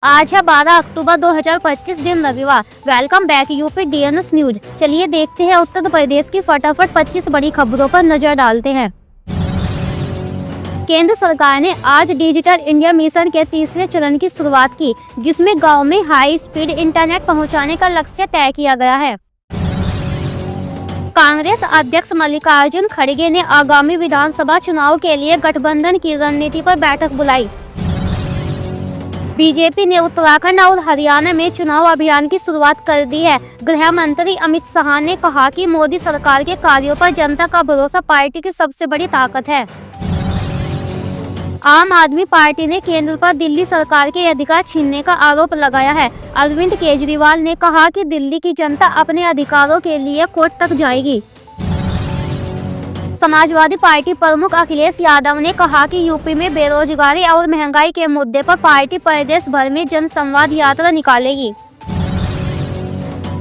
आज है 12 अक्टूबर 2025 दिन रविवार। Welcome back UP DNS news. चलिए देखते हैं उत्तर प्रदेश की फटाफट 25 बड़ी खबरों पर नजर डालते हैं। केंद्र सरकार ने आज डिजिटल इंडिया मिशन के तीसरे चरण की शुरुआत की, जिसमें गांव में हाई स्पीड इंटरनेट पहुंचाने का लक्ष्य तय किया गया है। कांग्रेस अध्यक्ष मल्लिकार्जुन खड़गे ने आगामी विधानसभा चुनाव के लिए गठबंधन की रणनीति पर बैठक बुलाई। बीजेपी ने उत्तराखंड और हरियाणा में चुनाव अभियान की शुरुआत कर दी है। गृह मंत्री अमित शाह ने कहा कि मोदी सरकार के कार्यों पर जनता का भरोसा पार्टी की सबसे बड़ी ताकत है। आम आदमी पार्टी ने केंद्र पर दिल्ली सरकार के अधिकार छीनने का आरोप लगाया है। अरविंद केजरीवाल ने कहा कि दिल्ली की जनता अपने अधिकारों के लिए कोर्ट तक जाएगी। समाजवादी पार्टी प्रमुख अखिलेश यादव ने कहा कि यूपी में बेरोजगारी और महंगाई के मुद्दे पर पार्टी प्रदेश भर में जनसंवाद यात्रा निकालेगी।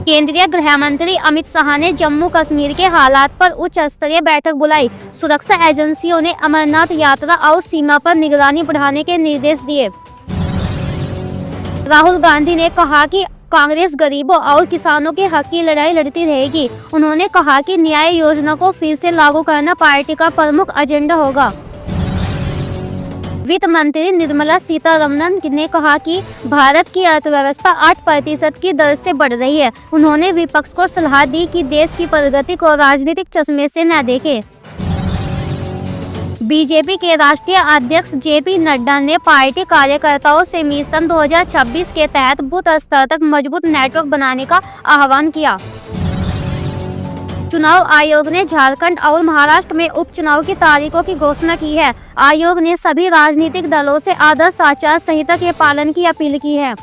केंद्रीय गृह मंत्री अमित शाह ने जम्मू कश्मीर के हालात पर उच्च स्तरीय बैठक बुलाई। सुरक्षा एजेंसियों ने अमरनाथ यात्रा और सीमा पर निगरानी बढ़ाने के निर्देश दिए। राहुल गांधी ने कहा कि कांग्रेस गरीबों और किसानों के हक की लड़ाई लड़ती रहेगी। उन्होंने कहा कि न्याय योजना को फिर से लागू करना पार्टी का प्रमुख एजेंडा होगा। वित्त मंत्री निर्मला सीतारमण ने कहा कि भारत की अर्थव्यवस्था 8% की दर से बढ़ रही है। उन्होंने विपक्ष को सलाह दी कि देश की प्रगति को राजनीतिक चश्मे से न देखे। बीजेपी के राष्ट्रीय अध्यक्ष जेपी नड्डा ने पार्टी कार्यकर्ताओं से मिशन 2026 के तहत बूथ स्तर तक मजबूत नेटवर्क बनाने का आह्वान किया। चुनाव आयोग ने झारखंड और महाराष्ट्र में उपचुनाव की तारीखों की घोषणा की है। आयोग ने सभी राजनीतिक दलों से आदर्श आचार संहिता के पालन की अपील की है।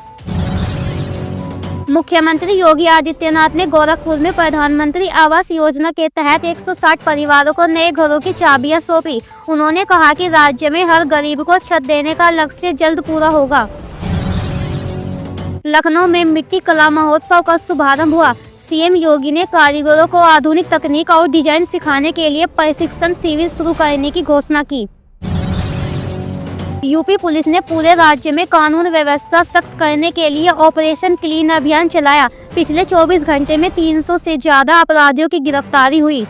मुख्यमंत्री योगी आदित्यनाथ ने गोरखपुर में प्रधानमंत्री आवास योजना के तहत 160 परिवारों को नए घरों की चाबियां सौंपी। उन्होंने कहा कि राज्य में हर गरीब को छत देने का लक्ष्य जल्द पूरा होगा। लखनऊ में मिट्टी कला महोत्सव का शुभारंभ हुआ। सीएम योगी ने कारीगरों को आधुनिक तकनीक और डिजाइन सिखाने के लिए प्रशिक्षण शिविर शुरू करने की घोषणा की। यूपी पुलिस ने पूरे राज्य में कानून व्यवस्था सख्त करने के लिए ऑपरेशन क्लीन अभियान चलाया। पिछले 24 घंटे में 300 से ज्यादा अपराधियों की गिरफ्तारी हुई।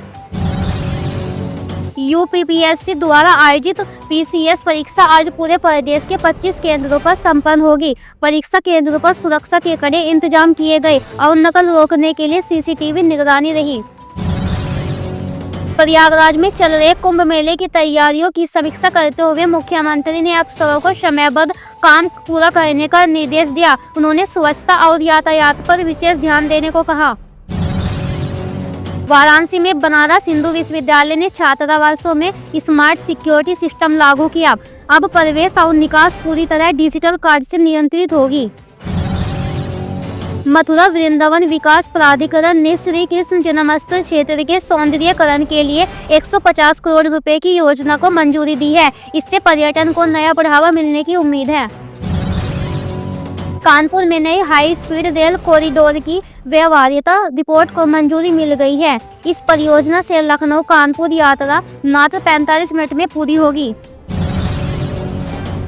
यूपीपीएससी द्वारा आयोजित पीसीएस परीक्षा आज पूरे प्रदेश के 25 केंद्रों पर संपन्न होगी। परीक्षा केंद्रों पर सुरक्षा के कड़े इंतजाम किए गए और नकल रोकने के लिए सीसीटीवी निगरानी रही। प्रयागराज में चल रहे कुंभ मेले की तैयारियों की समीक्षा करते हुए मुख्यमंत्री ने अफसरों को समयबद्ध काम पूरा करने का निर्देश दिया। उन्होंने स्वच्छता और यातायात पर विशेष ध्यान देने को कहा। वाराणसी में बनारस हिंदू विश्वविद्यालय ने छात्रावासों में स्मार्ट सिक्योरिटी सिस्टम लागू किया। अब प्रवेश और निकास पूरी तरह डिजिटल कार्ड से नियंत्रित होगी। मथुरा वृंदावन विकास प्राधिकरण ने श्री कृष्ण जन्मस्थल क्षेत्र के सौंदर्यीकरण के लिए 150 करोड़ रुपए की योजना को मंजूरी दी है। इससे पर्यटन को नया बढ़ावा मिलने की उम्मीद है। कानपुर में नई हाई स्पीड रेल कॉरिडोर की व्यवहार्यता रिपोर्ट को मंजूरी मिल गई है। इस परियोजना से लखनऊ कानपुर यात्रा मात्र 45 मिनट में पूरी होगी।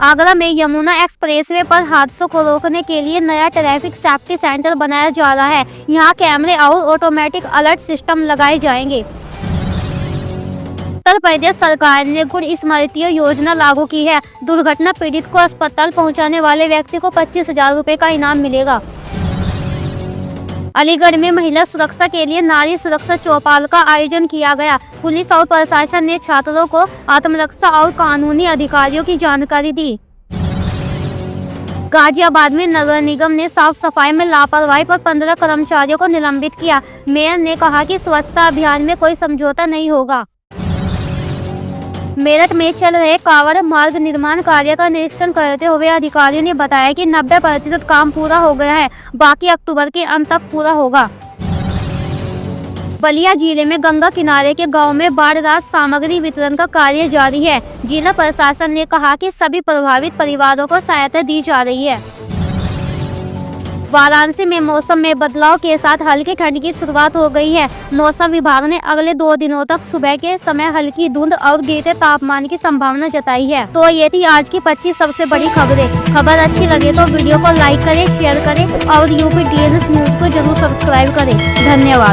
आगरा में यमुना एक्सप्रेसवे पर हादसों को रोकने के लिए नया ट्रैफिक सेफ्टी सेंटर बनाया जा रहा है। यहां कैमरे और ऑटोमेटिक अलर्ट सिस्टम लगाए जाएंगे। उत्तर प्रदेश सरकार ने गुड स्मृतियों योजना लागू की है। दुर्घटना पीड़ित को अस्पताल पहुंचाने वाले व्यक्ति को 25,000 रुपए का इनाम मिलेगा। अलीगढ़ में महिला सुरक्षा के लिए नारी सुरक्षा चौपाल का आयोजन किया गया। पुलिस और प्रशासन ने छात्रों को आत्मरक्षा और कानूनी अधिकारियों की जानकारी दी। गाजियाबाद में नगर निगम ने साफ सफाई में लापरवाही पर 15 कर्मचारियों को निलंबित किया। मेयर ने कहा कि स्वच्छता अभियान में कोई समझौता नहीं होगा। मेरठ में चल रहे कावड़ मार्ग निर्माण कार्य का निरीक्षण करते हुए अधिकारियों ने बताया कि 90% काम पूरा हो गया है, बाकी अक्टूबर के अंत तक पूरा होगा। बलिया जिले में गंगा किनारे के गांव में बाढ़ राहत सामग्री वितरण का कार्य जारी है। जिला प्रशासन ने कहा कि सभी प्रभावित परिवारों को सहायता दी जा रही है। वाराणसी में मौसम में बदलाव के साथ हल्की ठंड की शुरुआत हो गई है। मौसम विभाग ने अगले 2 दिनों तक सुबह के समय हल्की धुंध और गिरते तापमान की संभावना जताई है। तो ये थी आज की 25 सबसे बड़ी खबरें। खबर अच्छी लगे तो वीडियो को लाइक करें, शेयर करें और यूपी DNS न्यूज को जरूर सब्सक्राइब करें। धन्यवाद।